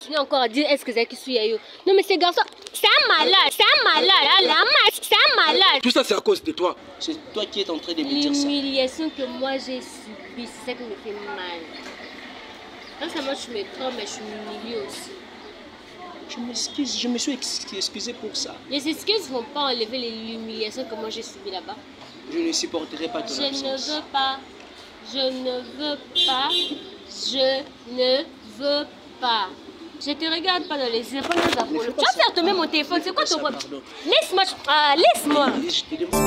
continues encore à dire est-ce que c'est qui suis yo. Non mais ces garçons, c'est un malade, c'est un malade. Tout ça c'est à cause de toi. C'est toi qui es en train de me dire ça. L'humiliation que moi j'ai subie, c'est ça qui me fait mal. Non seulement je me trompe, mais je suis humiliée aussi. Je m'excuse, je me suis excusé pour ça. Les excuses ne vont pas enlever l'humiliation que moi j'ai subie là-bas. Je ne supporterai pas ton absence. Je ne veux pas. Je ne veux pas. Je ne veux pas. Je te regarde pas dans les yeux. Pas nos affaires. Tu vas faire tomber mon téléphone. C'est quoi ton problème? Laisse-moi. Laisse-moi. Je te demande.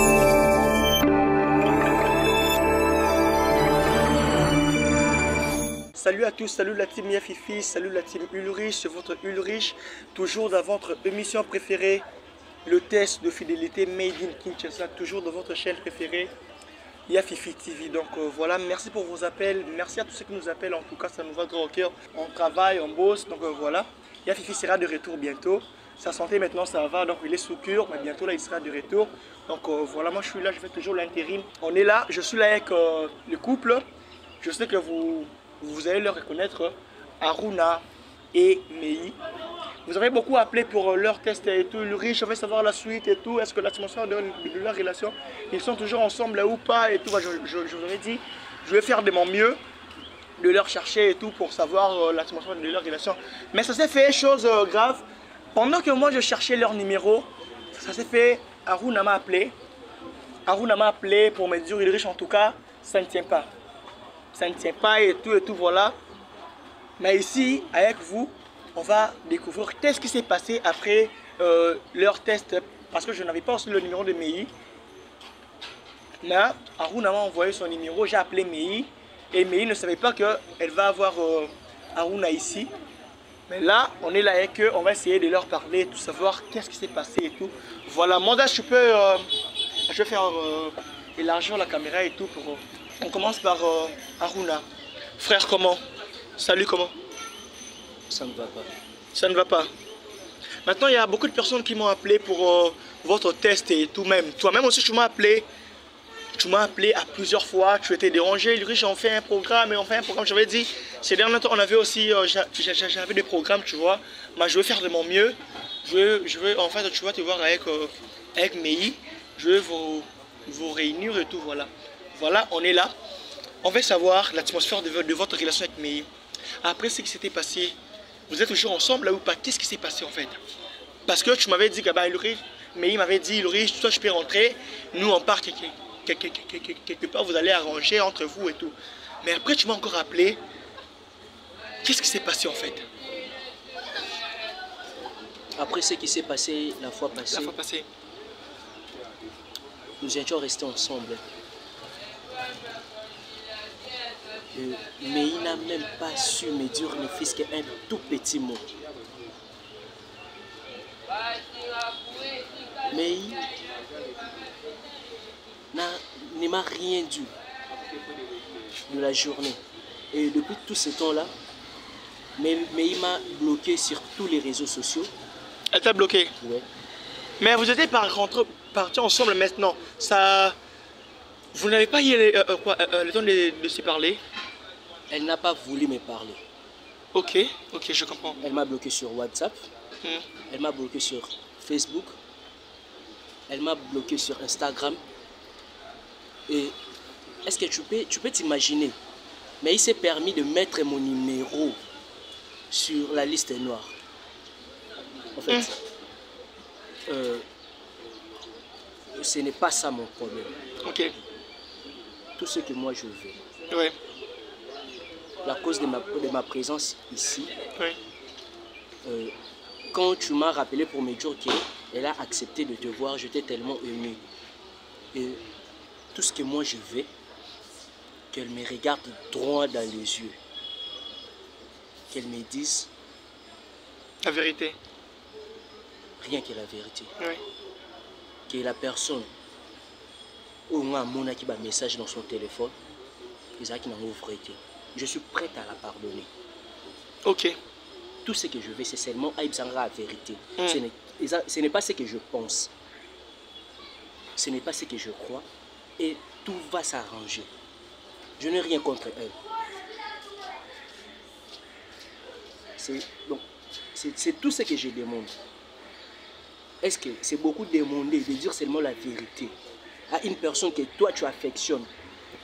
Salut à tous, salut la team Yafifi, salut la team Ulrich, c'est votre Ulrich, toujours dans votre émission préférée, le test de fidélité Made in Kinshasa, toujours dans votre chaîne préférée, Yafifi TV. Donc voilà, merci pour vos appels, merci à tous ceux qui nous appellent, en tout cas ça nous va droit au cœur, on travaille, on bosse, donc voilà. Yafifi sera de retour bientôt, sa santé maintenant ça va, donc il est sous cure, mais bientôt là il sera de retour. Donc voilà, moi je suis là, je fais toujours l'intérim, on est là, je suis là avec le couple, je sais que vous allez le reconnaître, Aruna et Mei. Vous avez beaucoup appelé pour leur test et tout, Ulrich, je veux savoir la suite et tout, est-ce que l'atmosphère de leur relation, ils sont toujours ensemble là ou pas et tout. Je vous avais dit, je vais faire de mon mieux de leur chercher et tout pour savoir l'atmosphère de leur relation. Mais ça s'est fait chose grave, pendant que moi je cherchais leur numéro, ça s'est fait, Aruna m'a appelé pour me dire, Ulrich en tout cas, ça ne tient pas. Ça ne tient pas et tout, voilà. Mais ici, avec vous, on va découvrir qu'est-ce qui s'est passé après leur test. Parce que je n'avais pas aussi le numéro de Mei. Là, Aruna m'a envoyé son numéro, j'ai appelé Mei. Et Mei ne savait pas qu'elle va avoir Aruna ici. Mais là, on est là avec eux, on va essayer de leur parler, tout savoir qu'est-ce qui s'est passé et tout. Voilà, moi là, je vais faire élargir la caméra et tout pour... On commence par Aruna. Frère, comment? Salut, comment? Ça ne va pas. Ça ne va pas. Maintenant, il y a beaucoup de personnes qui m'ont appelé pour votre test et tout même. Toi-même aussi, tu m'as appelé. Tu m'as appelé à plusieurs fois. Tu étais dérangé. Ulrich, on fait un programme et on fait un programme. J'avais dit, ces derniers temps, on avait aussi, j'avais des programmes, tu vois. Mais je vais faire de mon mieux. Je vais en fait, tu vas te voir avec Mei. Je vais vous réunir et tout, voilà. Voilà, on est là. On veut savoir l'atmosphère de votre relation avec Mei. Après ce qui s'était passé, vous êtes toujours ensemble là ou pas? Qu'est-ce qui s'est passé en fait? Parce que tu m'avais dit que Mei m'avait dit, Ulrich, toi je peux rentrer, nous on part quelque part, vous allez arranger entre vous et tout. Mais après tu m'as encore appelé. Qu'est-ce qui s'est passé en fait? Après ce qui s'est passé la fois passée, nous étions restés ensemble. Mais il n'a même pas su me dire ne fût-ce qu'un tout petit mot. Mais il ne m'a rien dit de la journée. Et depuis tout ce temps-là, mais il m'a bloqué sur tous les réseaux sociaux. Elle t'a bloqué? Ouais. Mais vous étiez partis ensemble maintenant. Ça... Vous n'avez pas eu le temps de se parler? Elle n'a pas voulu me parler. Ok, je comprends. Elle m'a bloqué sur WhatsApp. Elle m'a bloqué sur Facebook. Elle m'a bloqué sur Instagram. Et est-ce que tu peux t'imaginer? Mais il s'est permis de mettre mon numéro sur la liste noire. En fait, ce n'est pas ça mon problème. Ok. Tout ce que moi je veux. Ouais. La cause de ma présence ici, oui. Quand tu m'as rappelé pour me dire qu'elle a accepté de te voir, j'étais tellement ému. Et tout ce que moi je veux, qu'elle me regarde droit dans les yeux, qu'elle me dise la vérité. Rien que la vérité. Oui. Que la personne ou moi mon qui a un message dans son téléphone, qui n'a vérité. Je suis prête à la pardonner. Ok. Tout ce que je veux, c'est seulement Aïbzanga la vérité. Ce n'est pas ce que je pense. Ce n'est pas ce que je crois. Et tout va s'arranger. Je n'ai rien contre elle. Donc, c'est tout ce que je demande. Est-ce que c'est beaucoup demandé de dire seulement la vérité à une personne que toi tu affectionnes,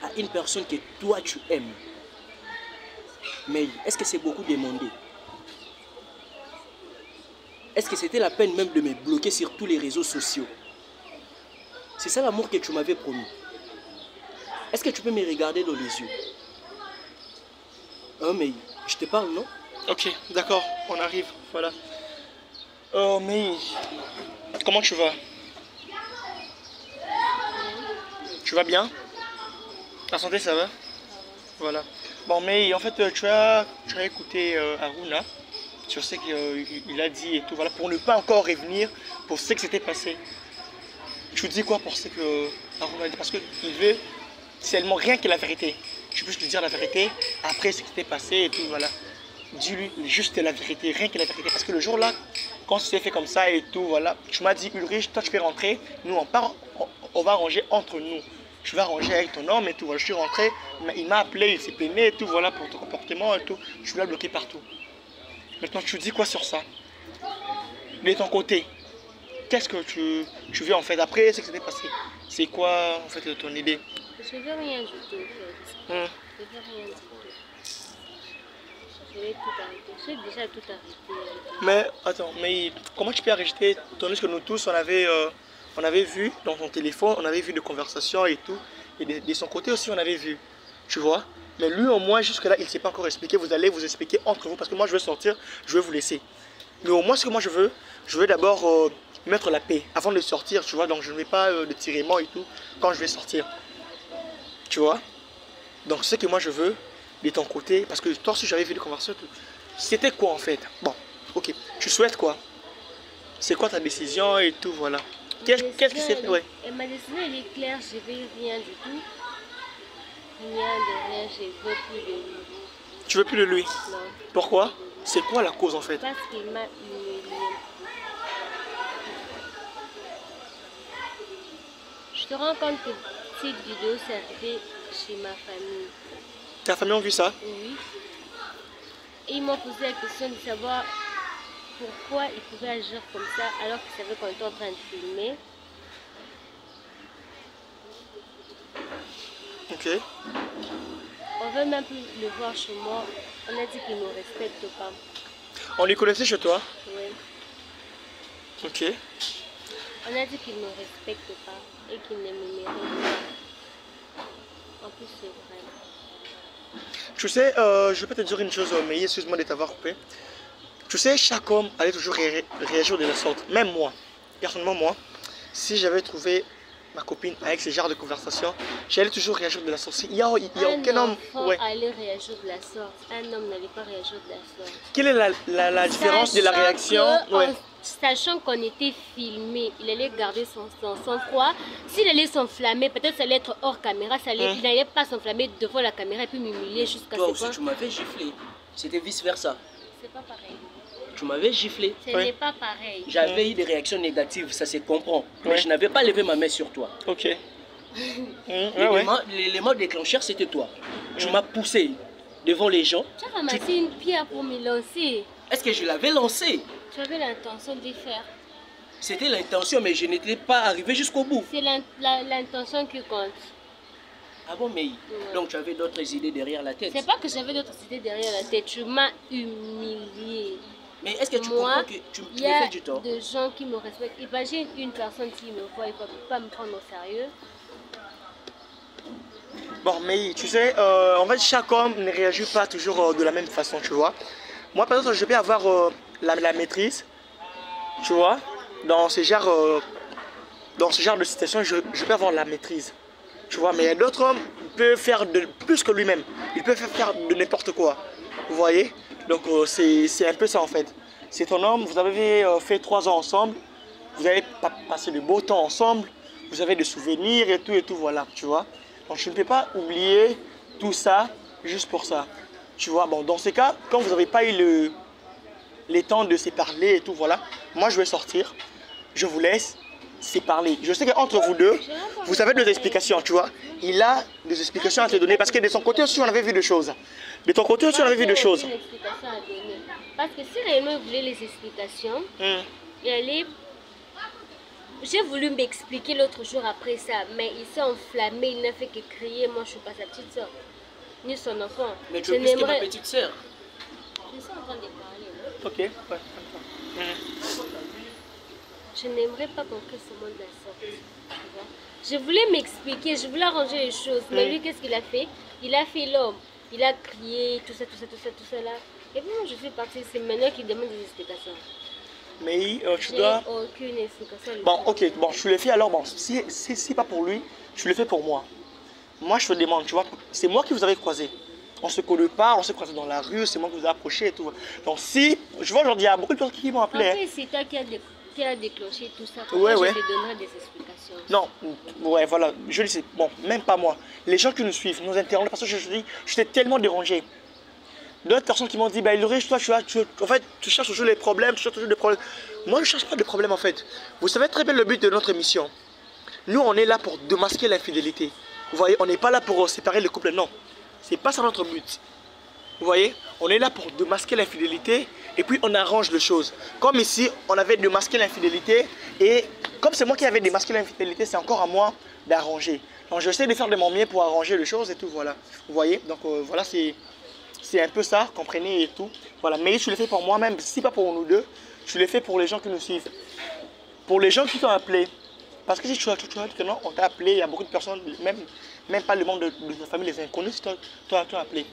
à une personne que toi tu aimes? Mais est-ce que c'est beaucoup demandé? Est-ce que c'était la peine même de me bloquer sur tous les réseaux sociaux? C'est ça l'amour que tu m'avais promis. Est-ce que tu peux me regarder dans les yeux? Hein, mais je te parle, non? Ok, d'accord, on arrive, voilà. Mais comment tu vas? Tu vas bien? Ta santé, ça va? Voilà. Bon, mais en fait, tu as écouté Aruna sur ce qu'il a dit et tout, voilà, pour ne pas encore revenir pour ce que s'était passé. Tu dis quoi pour ce que Aruna a dit? Parce qu'il veut seulement rien que la vérité. Tu peux lui dire la vérité après ce qui s'était passé et tout, voilà. Dis-lui juste la vérité, rien que la vérité. Parce que le jour là, quand c'est fait comme ça et tout, voilà, tu m'as dit Ulrich, toi tu peux rentrer, nous on part, on va arranger entre nous. Je vais arranger avec ton homme et tout, voilà. Je suis rentré, il m'a appelé, il s'est plaigné et tout, voilà, pour ton comportement et tout. Je l'ai bloqué partout. Maintenant tu dis quoi sur ça? De ton côté, qu'est-ce que tu veux en fait après ce qui s'était passé? C'est quoi en fait ton idée? Je veux rien du tout en fait. Je veux rien du tout. Je vais tout arrêter. J'ai déjà tout arrêté. Mais attends, mais comment tu peux arrêter tandis que nous tous on avait vu dans ton téléphone, on avait vu des conversations et tout, et de son côté aussi on avait vu, tu vois. Mais lui au moins jusque là il ne s'est pas encore expliqué, vous allez vous expliquer entre vous parce que moi je vais sortir, je vais vous laisser. Mais au moins ce que moi je veux d'abord mettre la paix avant de sortir, tu vois, donc je ne vais pas de tirement et tout quand je vais sortir, tu vois. Donc ce que moi je veux de ton côté, parce que toi aussi j'avais vu des conversations, c'était quoi en fait? Bon, ok, tu souhaites quoi? C'est quoi ta décision et tout, voilà. Qu'est-ce qui s'est fait? Ouais. Ma décision elle est claire, je veux rien du tout. Rien de rien, je veux plus de lui. Tu veux plus de lui? Non. Pourquoi? C'est quoi la cause en fait? Parce qu'il m'a humilié. Je te rends compte que cette vidéo s'est arrivée chez ma famille. Ta famille a vu ça? Oui. Et ils m'ont posé la question de savoir pourquoi ils pouvaient agir comme ça alors qu'ils savaient qu'on était en train de filmer. Ok. On veut même plus le voir chez moi. On a dit qu'il ne me respecte pas. On les connaissait chez toi? Oui. Ok. On a dit qu'il ne me respecte pas et qu'il ne me mérite pas. En plus, c'est vrai. Tu sais, je peux te dire une chose, mais excuse-moi de t'avoir coupé. Tu sais, chaque homme allait toujours réagir de la sorte. Même moi, personnellement moi, si j'avais trouvé ma copine avec ce genre de conversation, j'allais toujours réagir de la sorte. Il y a aucun homme... Ouais. Allait réagir de la sorte. Un homme n'allait pas réagir de la sorte. Quelle est la différence de la réaction? Sachant qu'on était filmé, il allait garder son sang-froid. S'il allait s'enflammer, peut-être ça allait être hors caméra, il n'allait pas s'enflammer devant la caméra et puis m'humilier jusqu'à ce Toi aussi tu m'avais giflé. C'était vice versa. C'est pas pareil. Tu m'avais giflé. Ce n'est pas pareil. J'avais eu des réactions négatives, ça se comprend. Mais je n'avais pas levé ma main sur toi. Ok. L'élément déclencheur, c'était toi. Tu m'as poussé devant les gens. Tu as ramassé une pierre pour me lancer. Est-ce que je l'avais lancé? Tu avais l'intention de faire. C'était l'intention, mais je n'étais pas arrivé jusqu'au bout. C'est l'intention qui compte. Ah bon, mais donc tu avais d'autres idées derrière la tête? C'est pas que j'avais d'autres idées derrière la tête. Tu m'as humilié. Mais est-ce que tu comprends que tu me fais du tort? Il y a des gens qui me respectent. Imagine une personne qui me voit, il ne va pas me prendre au sérieux. Bon, mais tu sais, en fait, chaque homme ne réagit pas toujours de la même façon, tu vois. Moi, par exemple, je peux avoir la maîtrise, tu vois. Dans ce genre de situation, je peux avoir la maîtrise, tu vois. Mais d'autres hommes peuvent faire plus que lui-même. Ils peuvent faire de n'importe quoi, vous voyez. Donc, c'est un peu ça, en fait. C'est ton homme, vous avez fait 3 ans ensemble, vous avez passé de beaux temps ensemble, vous avez des souvenirs et tout, voilà, tu vois. Donc, je ne peux pas oublier tout ça juste pour ça, tu vois. Bon, dans ces cas, quand vous n'avez pas eu les temps de se parler et tout, voilà, moi, je vais sortir, je vous laisse se parler. Je sais qu'entre vous deux, vous avez des explications, tu vois. Il a des explications à te donner parce que de son côté aussi, on avait vu des choses. De ton côté aussi, on avait vu des choses. Une explication à donner. Parce que si réellement il voulait les explications, et aller... J'ai voulu m'expliquer l'autre jour après ça, mais il s'est enflammé, il n'a fait que crier. Moi, je ne suis pas sa petite soeur, ni son enfant. Mais tu es plus que ma petite soeur. Je suis en train de parler. Ok, ouais. Je n'aimerais pas qu'on crée ce monde de la sorte. Je voulais m'expliquer, je voulais arranger les choses. Mais lui, qu'est-ce qu'il a fait? Il a fait l'homme. Il a crié, tout ça là. Et puis moi, je fais partie, c'est maintenant qu'il demande des explications. Mais tu dois... aucune explication. Bon, ok, bon, je le fais alors, bon, si pas pour lui, je le fais pour moi. Moi, je te demande, tu vois, c'est moi qui vous avez croisé. On se connaît pas, on s'est croisé dans la rue, c'est moi qui vous ai approché et tout. Donc si, je vois aujourd'hui, il y a beaucoup de personnes qui m'ont appelé. Après, c'est toi qui a déclenché tout ça. Ouais, je te donnerai des explications. Non, ouais, voilà, je le sais. Bon, même pas moi. Les gens qui nous suivent, nos internautes, parce que je te dis, j'étais tellement dérangé. D'autres personnes qui m'ont dit, bah, Ulrich, toi, en fait, tu cherches toujours les problèmes, tu cherches toujours des problèmes. Moi, je ne cherche pas de problèmes, en fait. Vous savez très bien le but de notre émission. Nous, on est là pour démasquer l'infidélité. Vous voyez, on n'est pas là pour séparer les couples, non. C'est pas ça notre but. Vous voyez, on est là pour démasquer l'infidélité et puis on arrange les choses. Comme ici, on avait démasqué l'infidélité et comme c'est moi qui avais démasqué l'infidélité, c'est encore à moi d'arranger. Donc, j'essaie de faire de mon mieux pour arranger les choses et tout, voilà. Vous voyez, donc voilà, c'est un peu ça, comprenez et tout. Voilà, mais je le fais pour moi-même, si pas pour nous deux, je le fais pour les gens qui nous suivent. Pour les gens qui t'ont appelé. Parce que si tu as dit que non, on t'a appelé, il y a beaucoup de personnes, même pas le membre de ta famille, les inconnus, tu t'ont appelé.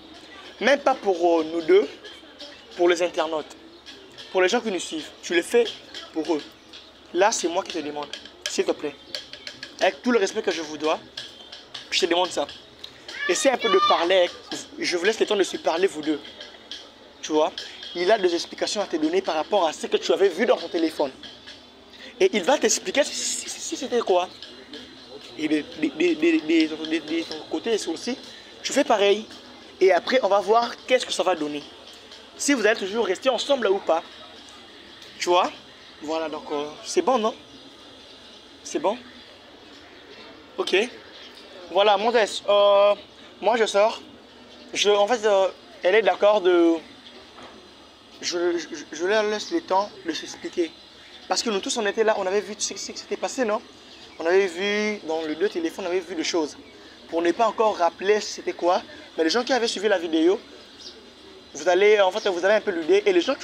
Même pas pour nous deux, pour les internautes. Pour les gens qui nous suivent, tu le fais pour eux. Là, c'est moi qui te demande, s'il te plaît. Avec tout le respect que je vous dois, je te demande ça. Essaye un peu de parler, je vous laisse le temps de se parler vous deux. Tu vois, il a des explications à te donner par rapport à ce que tu avais vu dans ton téléphone. Et il va t'expliquer si c'était quoi. Et de ton côté aussi, tu fais pareil. Et après, on va voir qu'est-ce que ça va donner. Si vous allez toujours rester ensemble là ou pas. Tu vois. Voilà, donc c'est bon, non? C'est bon? Ok. Voilà, Mondes, moi je sors. En fait, elle est d'accord de... Je leur laisse le temps de s'expliquer. Parce que nous tous, on était là, on avait vu ce qui s'était passé, non? On avait vu, dans les deux téléphones, on avait vu des choses. Pour ne pas encore rappeler c'était quoi. Mais les gens qui avaient suivi la vidéo, vous allez, en fait, vous avez un peu l'idée. Et les gens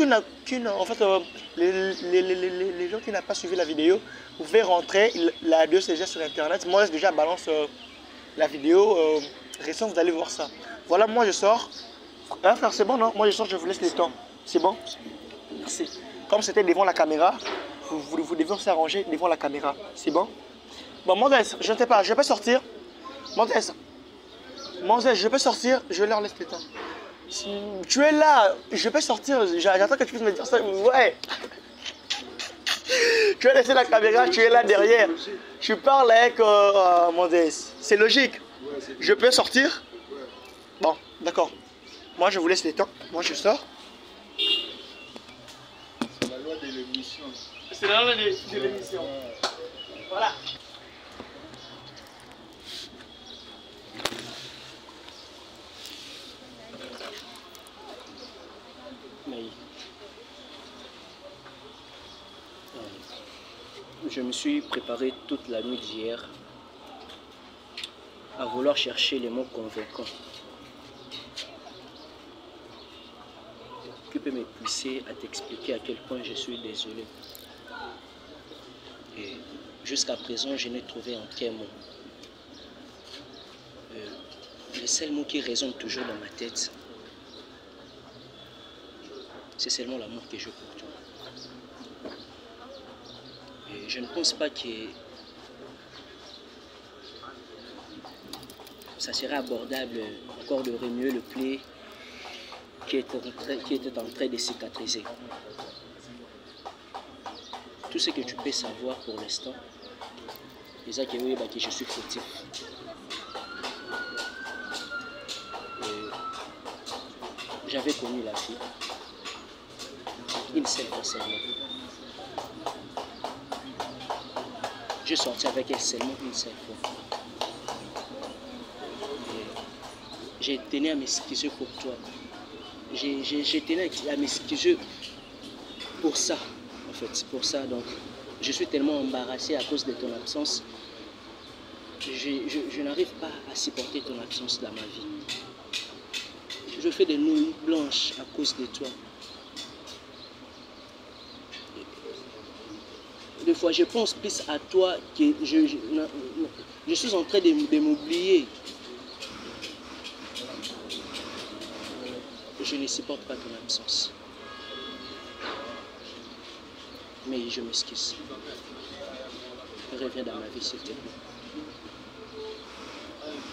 les gens qui n'ont pas suivi la vidéo, vous pouvez rentrer, la vidéo c'est déjà sur internet. Moi, déjà balance la vidéo récente, vous allez voir ça. Voilà, moi je sors. Hein, frère, c'est bon, non? Moi je sors, je vous laisse le temps. C'est bon? Merci. Comme c'était devant la caméra, vous devez s'arranger devant la caméra. C'est bon? Bon, Mondes, je ne sais pas, je peux sortir. Mondes, je peux sortir, je leur laisse le temps. Tu es là, je peux sortir, j'attends que tu puisses me dire ça. Ouais. Tu as laissé la caméra, tu es là derrière. Tu parles avec Mondes. C'est logique. Je peux sortir? Bon, d'accord. Moi, je vous laisse le temps. Moi, je sors. C'est la loi de l'émission. C'est la loi de l'émission. Voilà. Je me suis préparé toute la nuit d'hier à vouloir chercher les mots convaincants qui peut me pousser à t'expliquer à quel point je suis désolé. Et jusqu'à présent, je n'ai trouvé aucun mot. Le seul mot qui résonne toujours dans ma tête, c'est seulement l'amour que j'ai pour toi. Et je ne pense pas que ça serait abordable encore de remuer le pli qui était en train de cicatriser. Tout ce que tu peux savoir pour l'instant, c'est que oui, que je suis fautif. J'avais connu la fille une seule fois seulement. J'ai sorti avec elle seulement une seule fois. J'ai tenu à m'excuser pour toi. j'ai tenu à m'excuser pour ça, en fait. C'est pour ça, donc, je suis tellement embarrassé à cause de ton absence. Je n'arrive pas à supporter ton absence dans ma vie. Je fais des nuits blanches à cause de toi. Des fois, je pense plus à toi que je suis en train de m'oublier. Je ne supporte pas ton absence. Mais je m'excuse. Reviens dans ma vie, s'il te plaît.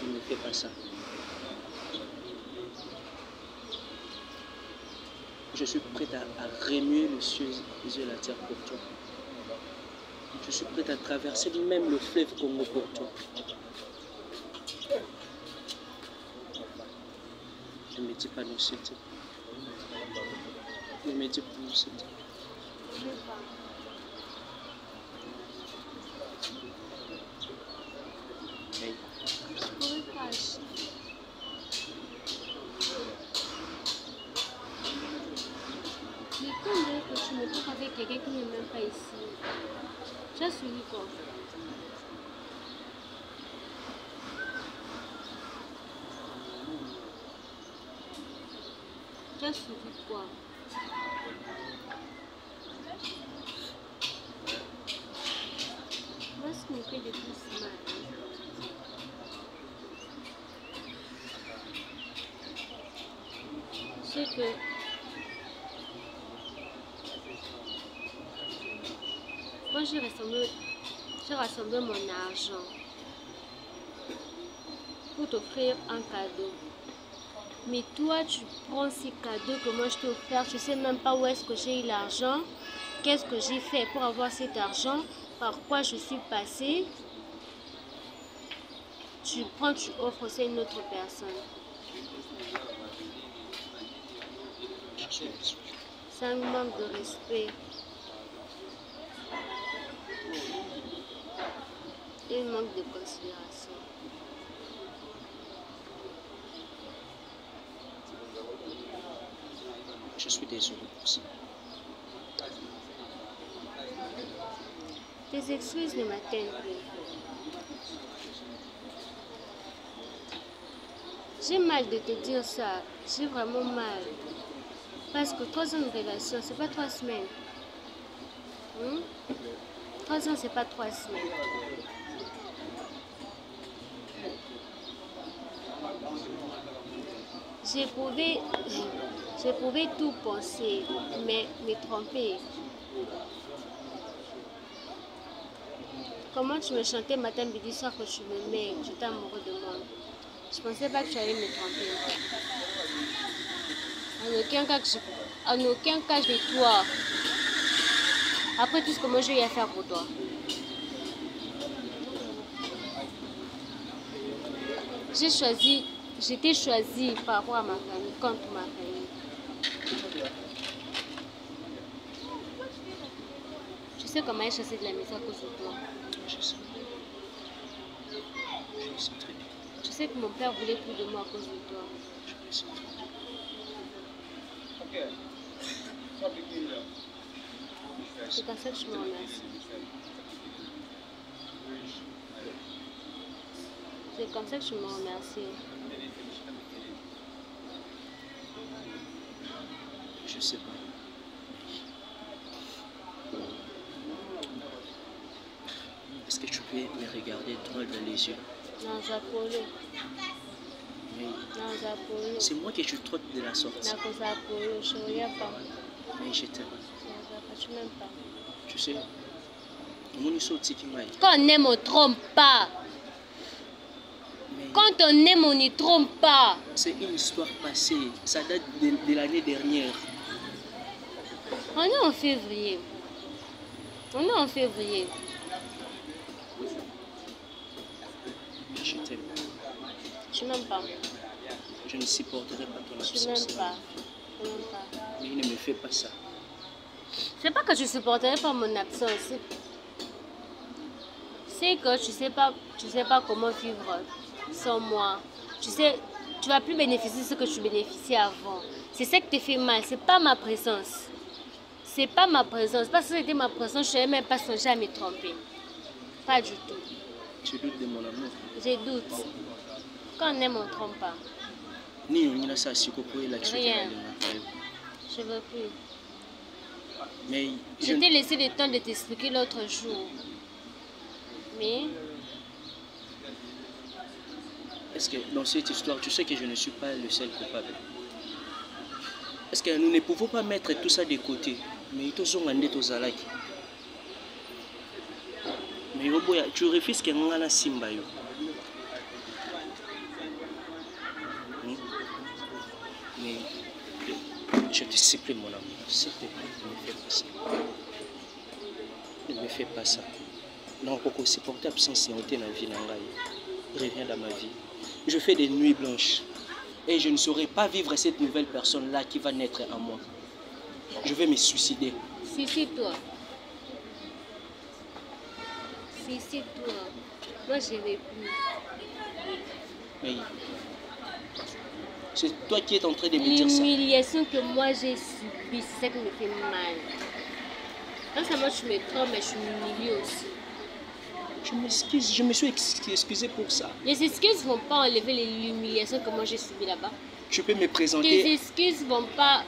Ne me fais pas ça. Je suis prêt à remuer le ciel et la terre pour toi. Je suis prêt à traverser même le fleuve Congo pour toi. Ne me dis pas non, s'il te plaît. Ne me dis pas non, s'il te plaît. Hey. Je pourrais pas. Mais quand tu me trouves avec quelqu'un qui n'est même pas ici, tu as suivi quoi? Tu as suivi quoi? Moi, ce qui me fait de plus mal, c'est que moi j'ai rassemblé mon argent pour t'offrir un cadeau. Mais toi, tu prends ces cadeaux que moi je t'ai offert, tu sais même pas où est-ce que j'ai eu l'argent, qu'est-ce que j'ai fait pour avoir cet argent, par quoi je suis passée. Tu prends, tu offres ça à une autre personne. C'est un manque de respect. Et un manque de considération. Je suis désolé pour ça. Tes excuses ne m'atteignent plus. J'ai mal de te dire ça. J'ai vraiment mal. Parce que 3 ans de relation, c'est pas 3 semaines. 3 ans, c'est pas 3 semaines. J'ai prouvé tout penser, mais me tromper. Comment tu me chantais matin, midi, soir que tu m'aimais, que tu étais amoureux de moi. Je pensais pas que tu allais me tromper. En aucun cas de toi. Après tout ce que moi j'ai eu à faire pour toi. J'étais choisie par rapport à ma famille, contre ma famille. Tu sais comment elle chassait de la maison à cause de toi. Je sais. Je sais très bien. Tu sais que mon père voulait plus de moi à cause de toi. Je sais très bien. C'est comme ça que je me remercie. C'est comme ça que je me remercie. Je sais pas. Est-ce que tu peux me regarder droit dans les yeux? Non, Zapolo. Mais Non, Zapolo. c'est moi que tu traites de la sortie. Non, Zapolo, je ne regarde pas. Mais je t'aime. Tu m'aimes pas. Tu sais, mon histoire qui m'a. Quand on aime, on ne trompe pas. Mais Quand on aime, on ne trompe pas. c'est une histoire passée. Ça date de l'année dernière. On est en février. On est en février. Je t'aime. Tu m'aimes pas. Je ne supporterai pas ton Tu absence. m'aimes pas. Tu m'aimes pas. Mais ne me fais pas ça. C'est pas que je supporterai pas mon absence. C'est que tu sais pas comment vivre sans moi. Tu sais, tu vas plus bénéficier de ce que tu bénéficiais avant. C'est ça qui te fait mal, c'est pas ma présence. C'est pas ma présence. Parce que c'était ma présence, je ne même pas songer à me tromper. Pas du tout. Tu doutes de mon amour? J'ai doute. Quand on aime, on ne trompe pas. Rien. Je veux plus. Mais je t'ai laissé le temps de t'expliquer l'autre jour. Mais... Est-ce que dans cette histoire, tu sais que je ne suis pas le seul coupable? Est-ce que nous ne pouvons pas mettre tout ça de côté? Mais tu refuses que nous ayons Simba. Mais je te supplie, mon amour, s'il te plaît, ne me fais pas ça. Ne me fais pas ça. Non, pour supporter l'absence de la vie, reviens dans ma vie. Je fais des nuits blanches. Et je ne saurais pas vivre cette nouvelle personne-là qui va naître en moi. Je vais me suicider. Suicide-toi. Suicide-toi. Moi, je ne vais plus. Mais c'est toi qui es en train de me dire ça. L'humiliation que moi j'ai subie, c'est ça qui me fait mal. Non seulement je me trompe, mais je suis humiliée aussi. Je m'excuse, je me suis excusé pour ça. Les excuses ne vont pas enlever l'humiliation que moi j'ai subie là-bas. Tu peux me présenter. Tes excuses ne vont pas...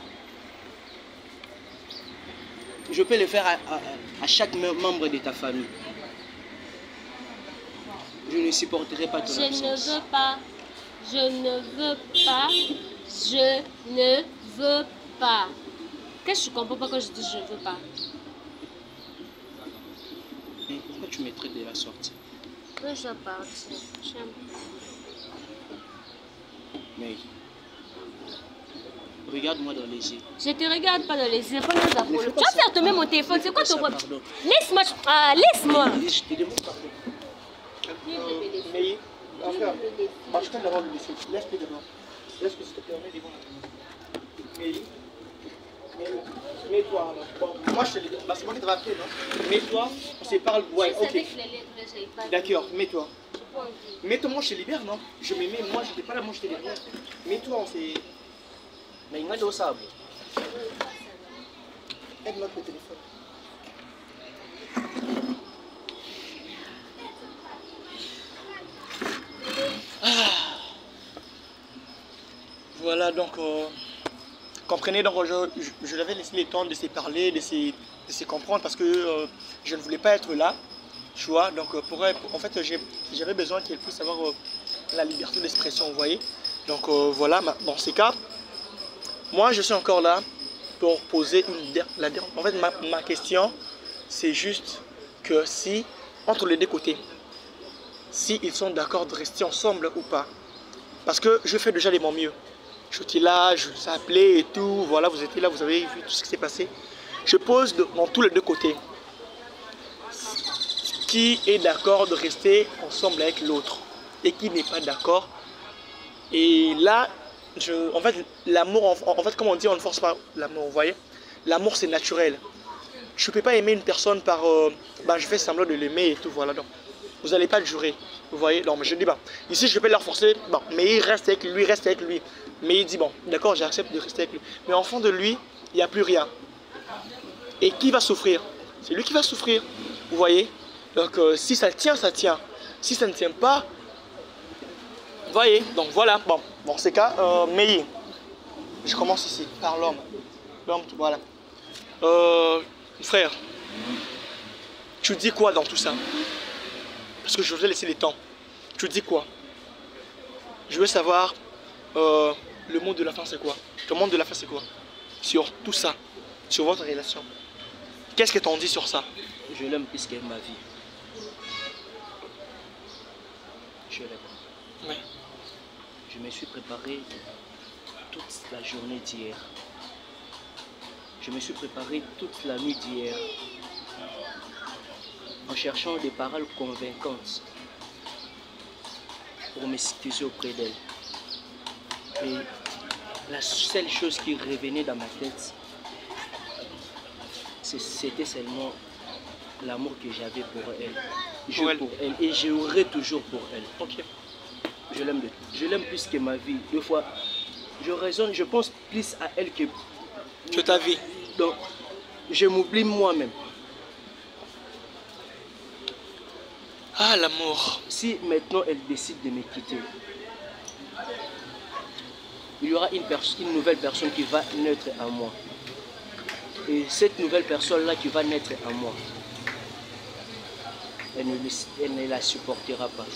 Je peux le faire à chaque membre de ta famille. Je ne supporterai pas ton absence. Je ne veux pas. Je ne veux pas. Je ne veux pas. Qu'est-ce que tu comprends pas quand je dis je ne veux pas? Mais pourquoi tu me traites de la sorte? Moi, je dois partir. J'aime. Mais regarde-moi dans les yeux. Je te regarde pas dans les yeux. Tu vas faire tomber mon téléphone. C'est quoi ton problème? Laisse-moi. Laisse-moi. Je te demande pardon. Mais, frère, je peux d'abord le laisser. Laisse-le devant. Laisse-le, s'il te permet, devant. Mets-toi. Bon, moi je te l'ai dit. Bah, c'est moi qui t'avais appelé, non? Mets-toi, on se parle. Ouais, ok. D'accord, mets-toi. Mets-toi, moi je te libère, non? Je me mets, moi j'étais pas là, moi je te libère. Mets-toi, on s'est. Mais il y a de ça. Aide-moi avec le téléphone. Voilà, donc, comprenez, donc je l'avais laissé le temps de se parler, de se comprendre parce que je ne voulais pas être là, tu vois. Donc, en fait, j'avais besoin qu'elle puisse avoir la liberté d'expression, vous voyez. Donc, voilà, dans ces cas, moi, je suis encore là pour poser en fait, ma question, c'est juste que si, entre les deux côtés, si ils sont d'accord de rester ensemble ou pas. Parce que je fais déjà de mon mieux. J'étais là, je vous ai appelé et tout, voilà, vous étiez là, vous avez vu tout ce qui s'est passé. Je pose dans tous les deux côtés. Qui est d'accord de rester ensemble avec l'autre et qui n'est pas d'accord. Et là, en fait, l'amour, en fait, comme on dit, on ne force pas l'amour, vous voyez. L'amour, c'est naturel. Je ne peux pas aimer une personne par... je fais semblant de l'aimer et tout, voilà. Donc, vous n'allez pas le jurer, vous voyez. Non, mais je dis, ici, je peux leur forcer, mais il reste avec lui, reste avec lui. Mais il dit, bon, d'accord, j'accepte de rester avec lui. Mais en fond de lui, il n'y a plus rien. Et qui va souffrir? C'est lui qui va souffrir, vous voyez. Donc, si ça tient, ça tient. Si ça ne tient pas, vous voyez. Donc, voilà. Bon, dans ces cas, mais je commence ici, par l'homme. L'homme, voilà. Frère, tu dis quoi dans tout ça? Parce que je vous ai laissé le temps. Tu dis quoi? Je veux savoir, le mot de la fin c'est quoi? Le mot de la fin c'est quoi? Sur tout ça, sur votre relation. Qu'est-ce que t'en dis sur ça? Je l'aime plus qu'elle ma vie. Je l'aime. Oui. Je me suis préparé toute la journée d'hier. Je me suis préparé toute la nuit d'hier en cherchant des paroles convaincantes pour m'excuser auprès d'elle. Et la seule chose qui revenait dans ma tête, c'était seulement l'amour que j'avais pour elle. Pour elle. Et j'aurai toujours pour elle. Ok. Je l'aime plus que ma vie. Deux fois, je raisonne, je pense plus à elle que ta vie. Donc, je m'oublie moi-même. Ah, l'amour. Si maintenant elle décide de me quitter, il y aura une nouvelle personne qui va naître à moi. Et cette nouvelle personne-là qui va naître à moi, elle ne la supportera pas.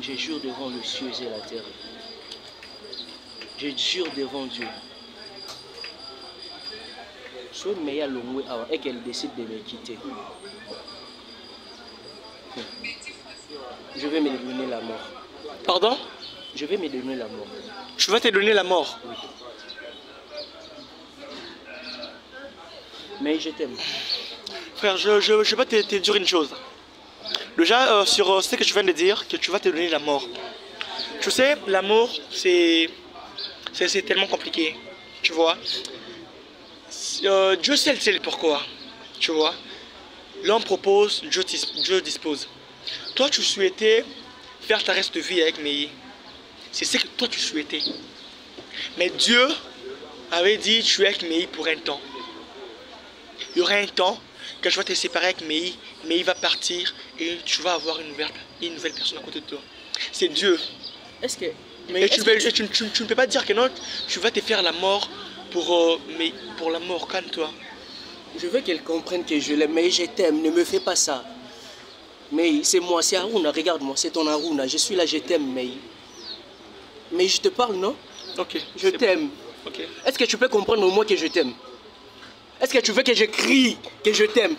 Je jure devant le ciel et la terre. Je jure devant Dieu. Soit meilleur longue et qu'elle décide de me quitter. Je vais me donner la mort. Pardon? Je vais me donner la mort. Je vais te donner la mort. Oui. Mais je t'aime. Frère, je vais te dire une chose. Déjà, sur ce que tu viens de dire, que tu vas te donner la mort. Tu sais, l'amour, c'est tellement compliqué. Tu vois. Dieu seul sait pourquoi. Tu vois. L'homme propose, Dieu dispose. Toi, tu souhaitais faire ta reste de vie avec Meï. C'est ce que toi, tu souhaitais. Mais Dieu avait dit, tu es avec Meï pour un temps. Il y aura un temps que tu vas te séparer avec Meï. Meï va partir et tu vas avoir une nouvelle personne à côté de toi. C'est Dieu. Est-ce que... Mais tu ne peux pas dire que non, tu vas te faire la mort pour la mort. Calme-toi. Je veux qu'elle comprenne que je l'aime, mais je t'aime, ne me fais pas ça. Mais c'est moi, c'est Aruna, regarde-moi, c'est ton Aruna, je suis là, je t'aime, mais je te parle, non? Ok. Je t'aime. Bon. Ok. Est-ce que tu peux comprendre au moins que je t'aime? Est-ce que tu veux que je crie que je t'aime?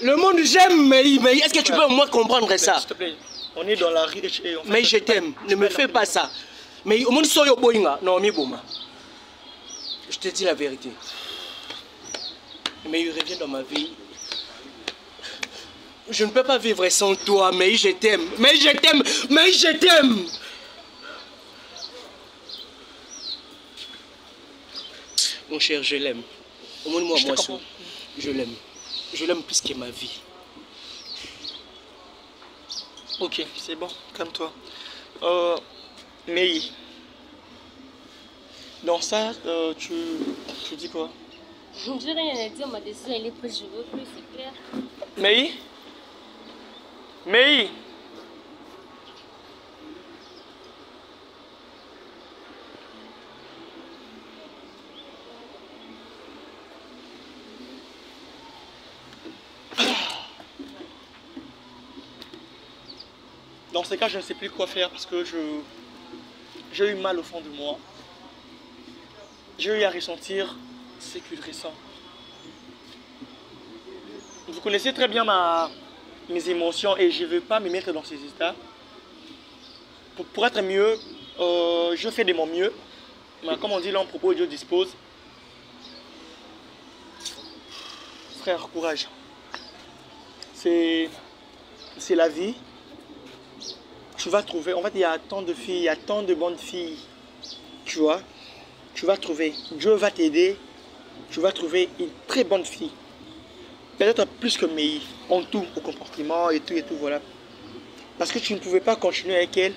Le monde j'aime, mais est-ce que tu peux au moins comprendre ça? S'il te plaît, on est dans la rue et Mais je t'aime, ne me fais pas ça. Mais au monde soyo boinga, non, mi bouma. Je te dis la vérité. Mais il revient dans ma vie. Je ne peux pas vivre sans toi, mais je t'aime. Mais je t'aime. Mais je t'aime. Mon cher, je l'aime. Au moins, moi, je l'aime. Je l'aime plus que ma vie. Ok, c'est bon, calme-toi. Mais dans ça, tu dis quoi? Je n'ai rien à dire, ma décision elle est prise, je veux plus, c'est clair. Mais dans ces cas, je ne sais plus quoi faire parce que j'ai eu mal au fond de moi. J'ai eu à ressentir ce qu'il ressent. Vous connaissez très bien mes émotions et je ne veux pas me mettre dans ces états. Pour être mieux, je fais de mon mieux. Mais comme on dit là en propos, Dieu dispose. Frère, courage. C'est la vie. Tu vas trouver, en fait il y a tant de filles, il y a tant de bonnes filles. Tu vois, tu vas trouver. Dieu va t'aider. Tu vas trouver une très bonne fille. Peut-être plus que Meï, en tout, au comportement et tout, voilà. Parce que tu ne pouvais pas continuer avec elle.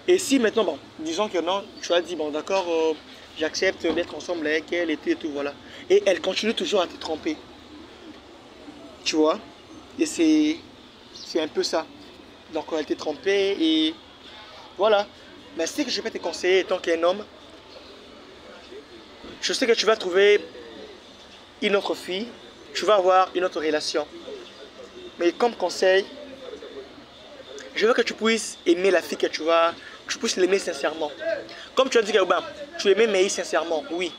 Et si maintenant, bon, disons que non, tu as dit, bon d'accord, j'accepte d'être ensemble avec elle et tout, voilà. Et elle continue toujours à te tromper. Tu vois. Et c'est un peu ça. Donc elle t'est trompée et voilà. Mais ce que je peux te conseiller, étant qu'un homme, je sais que tu vas trouver une autre fille, tu vas avoir une autre relation. Mais comme conseil, je veux que tu puisses aimer la fille que tu puisses l'aimer sincèrement. Comme tu as dit, tu aimais Meï sincèrement, oui.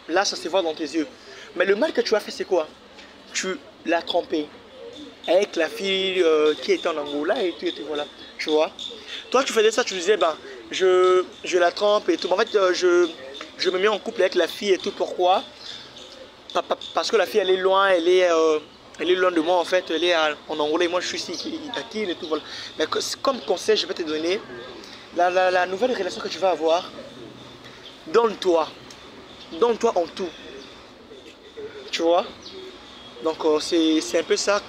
Là, ça se voit dans tes yeux. Mais le mal que tu as fait, c'est quoi? Tu l'as trompée avec la fille qui était en Angola et tout, voilà. Tu vois? Toi, tu faisais ça, tu disais, je la trompe et tout. En fait, je me mets en couple avec la fille et tout. Pourquoi? Parce que la fille, elle est loin, elle est loin de moi, en fait. Elle est en Angola et moi, je suis ici, à et tout, voilà. Mais comme conseil, je vais te donner la nouvelle relation que tu vas avoir. Donne-toi. Donne-toi en tout. Tu vois? Donc, c'est un peu ça.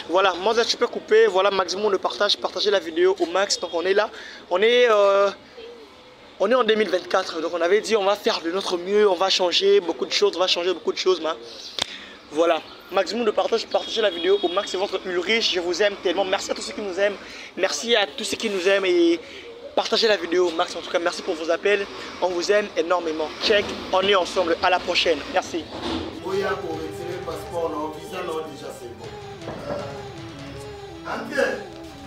Voilà, moi tu peux couper. Voilà, maximum de partage, partagez la vidéo au max. Donc on est là, on est en 2024. Donc on avait dit on va faire de notre mieux, on va changer beaucoup de choses, mais voilà, maximum de partage, partagez la vidéo au max. C'est votre Ulrich, je vous aime tellement. Merci à tous ceux qui nous aiment, merci à tous ceux qui nous aiment et partagez la vidéo au max. En tout cas, merci pour vos appels, on vous aime énormément. Check, on est ensemble, à la prochaine, merci. Oya pour retirer le passeport, non, visa, non, déjà c'est bon. André,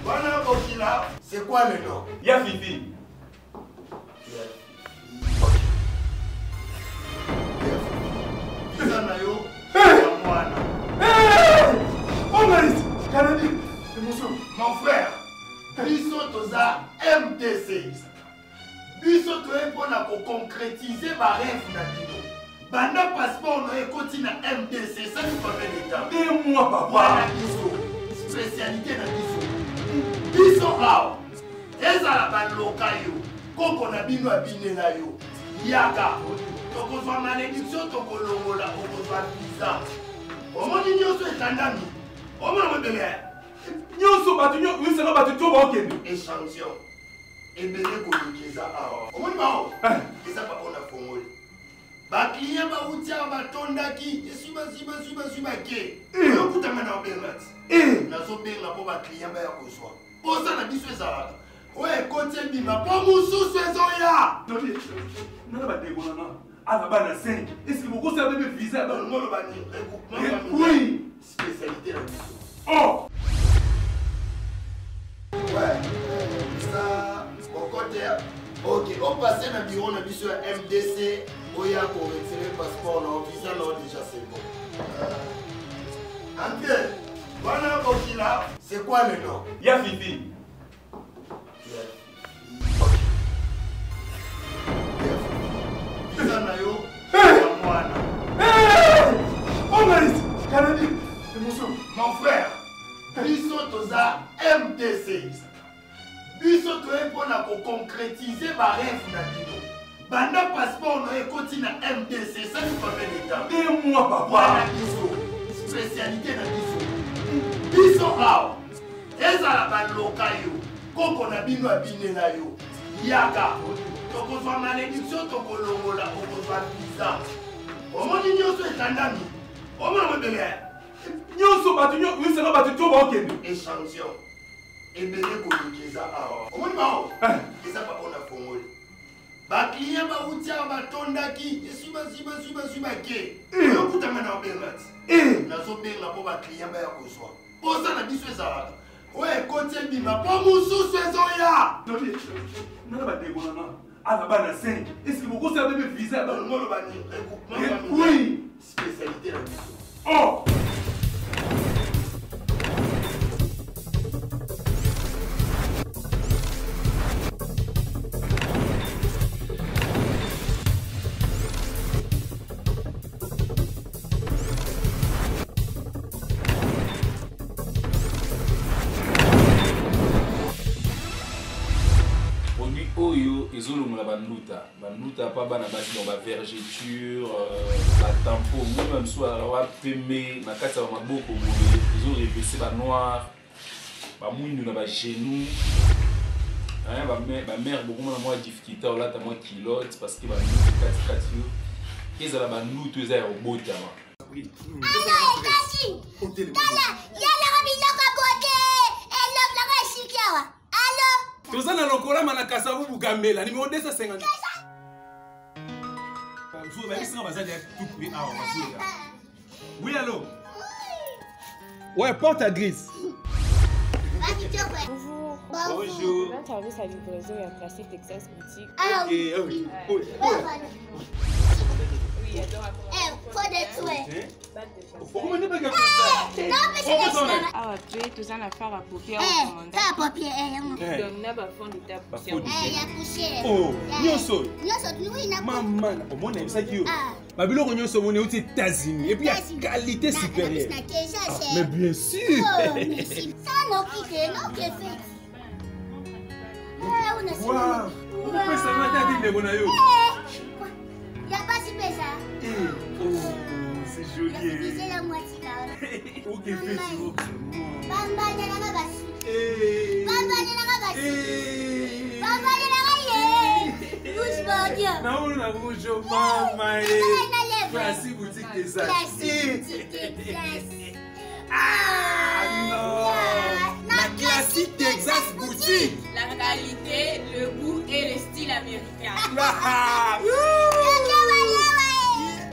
voilà Bokila, c'est quoi le nom? Ya Fifi. Visa na yo, mwana. Oh Maris, Canadi, Mon frère, biso toza MDC. Biso toye mpona concrétiser ba rêve na bino. Banda passeport no ekoti na MDC, ça nous permet d'état. Et moi papa. Voilà biso, spécialité na biso. Biso awa, ezala baloka yo, koko na bino abinela yo. Yaka, tokozwa malédiction tokolongola, tokozwa visa. Omoni nyonso etandami, omona mobele. Nyonso batu nyonso batu to ba okende. Échantillon. Ebele kolokeza awa. Omoni bao, eza pa ona fongoli. Ba client ba utia ba tondaki, esuba ke. Okutama na obengati. Nazo benga po ba client ba ya kozwa. Posa na biso ezalaka. Oye kote bima po mususu ezoya. Non ba dégona. Ah bana 5. Est-ce que vous savez bébé visa ba Non lo bani. Oui, Spécialité la biso. oh. Ouais. Ça mon côté. OK, on passe na bureau na biso ya MDC. Oya pour retirer le passeport, non, visa, non, déjà c'est bon. André, voilà Bokila, c'est quoi le nom? Ya Fifi. Visa na yo, mwana. Oh Maris, Canadi, Mon frère, biso toza MDC. Biso toye mpona concrétiser ba rêve na bino. Banda passeport no ekoti na MDC, ça nous permet d'état. et moi papa. Voilà biso, spécialité na biso. Biso awa, ezala baloka yo, koko na bino abinela yo. Yaka, tokozwa malédiction tokolongola, tokozwa visa. Omoni nyonso etandami, omona mobele. Nyonso batu nyonso batu to ba okende. Échantillon. Ebele kolokeza awa. Omoni bao, eza pa ona fongoli. Ba client ba utia ba tondaki, esuba ke. Okutama na obengati. Nazo benga po ba client ba ya kozwa. Posa na biso ezalaka. Oye kote bima po mususu ezoya. Non ba dégona. Ah bana 5. Est-ce que vous savez bébé visa ba Non lo bani. Oui, Spécialité la biso. oh. Oyo ezolongola banduta pa bana basi dans ba vergeture ba tampon même soit wa pembe na kati ya maboko boye ezo revêtir ba noir ba mwindu na ba genou hein ba mère beaucoup na moi difficulté là ta moi kilote parce que ba kati yo ezala banduta eza ya obotama Tozana lokola manakasa bu bugambela numéro 250. Oui, allô? Ouais, porte à grise. Bonjour. Bonjour. Un service à livraison et à classer Texas Boutique. Ah oui. Oui, elle doit raconter. Pourquoi on n'est pas capable? Ah, après, tout ça, on a fait la paupière. Donc, on a fond d'étape. Oh, nyonso. Maman, au moins on ça qui Babylone nyonso on est aux États-Unis et puis à qualité supérieure. Mais bien sûr. Wow. On peut ça mettre des bonnes yo. Il y a pas si ça. Oh, c'est joli. La moitié là. Ok, Facebook. Bamba nanga basi. Eh. Bamba nanga basi. Eh. Bamba nanga ye. Rouge bordio. Na on a rouge mama eh. Classique boutique des arts. Ah non. La classique Texas boutique. La qualité, le goût et le style américain. Ah.